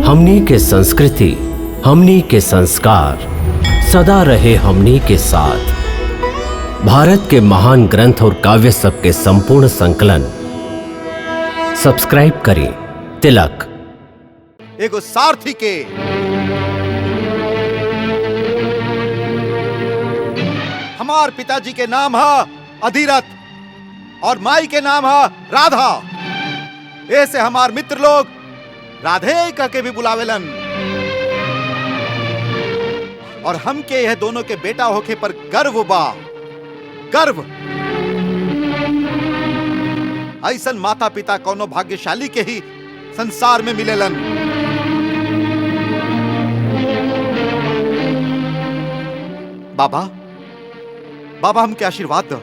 हमनी के संस्कृति, हमनी के संस्कार सदा रहे हमनी के साथ। भारत के महान ग्रंथ और काव्य सब के संपूर्ण संकलन सब्सक्राइब करें तिलक। एगो सारथी के हमार पिताजी के नाम है अधिरथ और माई के नाम है राधा। ऐसे हमार मित्र लोग राधे कह के भी बुलावेलन और हम के यह दोनों के बेटा होके पर गर्व बा। गर्व ऐसन माता पिता कोनो भाग्यशाली के ही संसार में मिलेलन। बाबा बाबा हमके आशीर्वाद दो,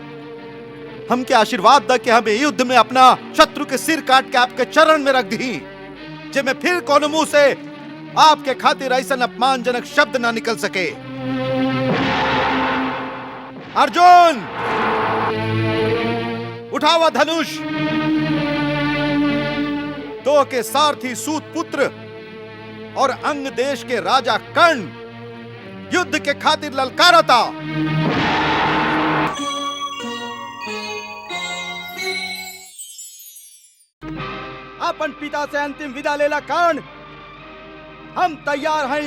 हमके आशीर्वाद दो कि हम युद्ध में अपना शत्रु के सिर काट के आपके चरण में रख दी, जे मैं फिर कोनो मुंह से आपके खातिर ऐसा अपमानजनक शब्द ना निकल सके। अर्जुन उठावा धनुष। तो के सारथी सूत पुत्र और अंग देश के राजा कर्ण युद्ध के खातिर ललकारता। अपन पिता से अंतिम विदा लेला कर्ण, हम तैयार हैं।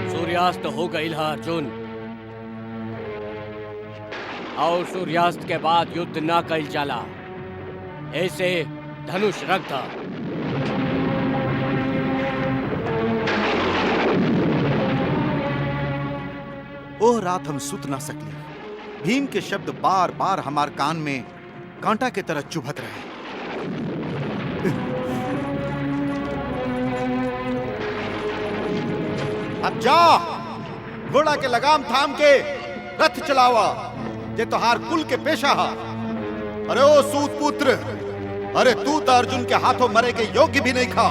सूर्यास्त हो गई है अर्जुन, और सूर्यास्त के बाद युद्ध ना कइल जाला। ऐसे धनुष रख दा। ओह रात हम सुत ना सकली। भीम के शब्द बार बार हमार कान में कांटा के तरह चुभत रहे। अब जा, घोड़ा के लगाम थाम के रथ चलावा, जे तोहार कुल के पेशा हा। अरे ओ सूत पुत्र, अरे तू तो अर्जुन के हाथों मरे के योग्य भी नहीं खा।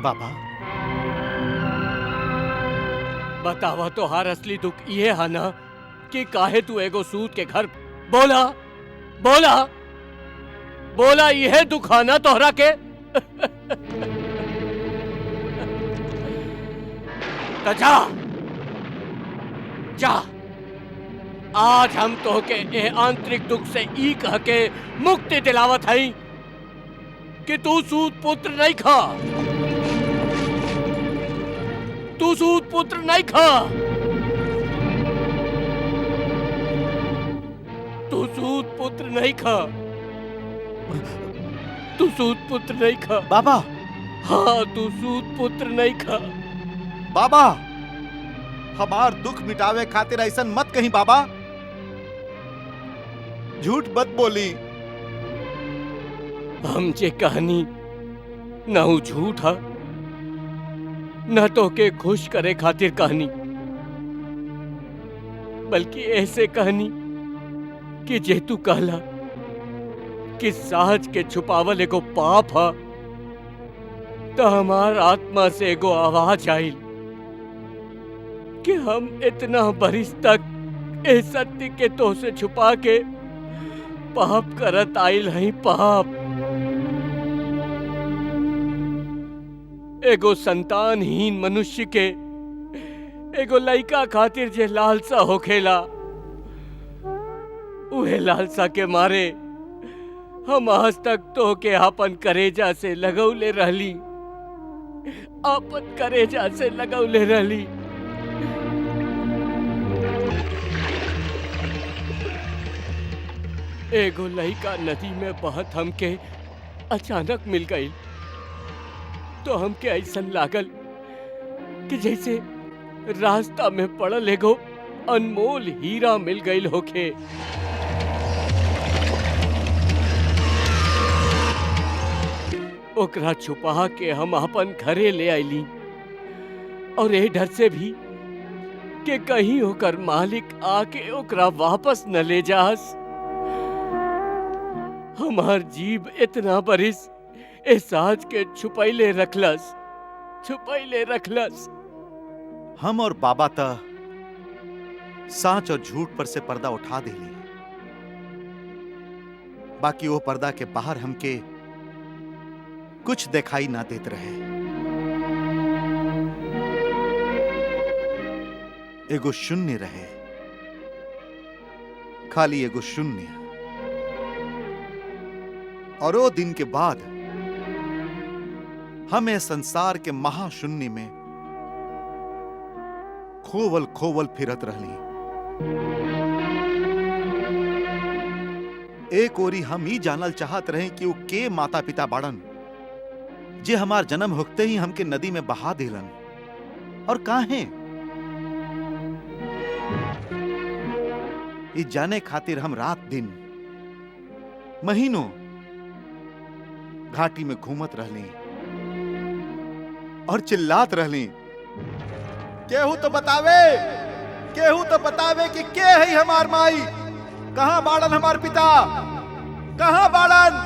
बाबा बतावा तो हार असली दुख ये है ना कि काहे तू एगो सूत के घर बोला बोला बोला यह दुख है ना तोहरा के। तो जा जा, आज हम तोहके ए आंतरिक दुख से ई कह के मुक्ति दिलावत हई कि तू सूत पुत्र नहीं खा, तू सूत पुत्र नहीं खा, तू सूत पुत्र नहीं खा, तू सूत पुत्र नहीं खा। बाबा, हाँ तू सूत पुत्र नहीं खा। बाबा हमार दुख मिटावे खातिर ऐसा मत कहीं बाबा। झूठ मत बोली। हम जे कहानी ना हूं झूठ है न तो के खुश करे खातिर कहानी, बल्कि ऐसे कहानी कि जे तू कहला कि साहज के छुपावल एगो पाप है, तो हमार आत्मा से एगो आवाज आइल कि हम इतना बरिस तक ए सत्य के तो से छुपा के पाप करत आइल हई। पाप एगो संतानहीन मनुष्य के एगो लइका खातिर जे लालसा होखेला, उहे लालसा के मारे हम आज तक तो के आपन करेजा से लगौले रहली, आपन करेजा से लगौले रहली। एगो लइका नदी में बहत हमके अचानक मिल गई, तो हमके ऐसन लागल कि जैसे रास्ता में पड़ल एगो अनमोल हीरा मिल गई होखे। ओकरा छुपा के हम अपन घरे ले आईली, और ए डर से भी कि कहीं ओकर मालिक आके ओकरा वापस न ले जास। हमार जीव इतना बरिस ए साज के छुपैले रखलस। हम और बाबा त साच और झूठ पर से पर्दा उठा देली, बाकी वो पर्दा के बाहर हमके कुछ दिखाई ना देत रहे। एगो शून्य रहे, खाली एगो शून्य। और वो दिन के बाद हमें संसार के महाशून्य में खोवल खोवल फिरत रहली। एक ओरी हम ही जानल चाहत रहे कि वो के माता पिता बाड़न जे हमार जन्म होते ही हमके नदी में बहा देलन, और काहे इस जाने खातिर हम रात दिन महीनों घाटी में घूमत रहली और चिल्लात रहली, केहू तो बतावे कि के है हमार माई, कहां बाड़न हमार पिता, कहां बाड़न।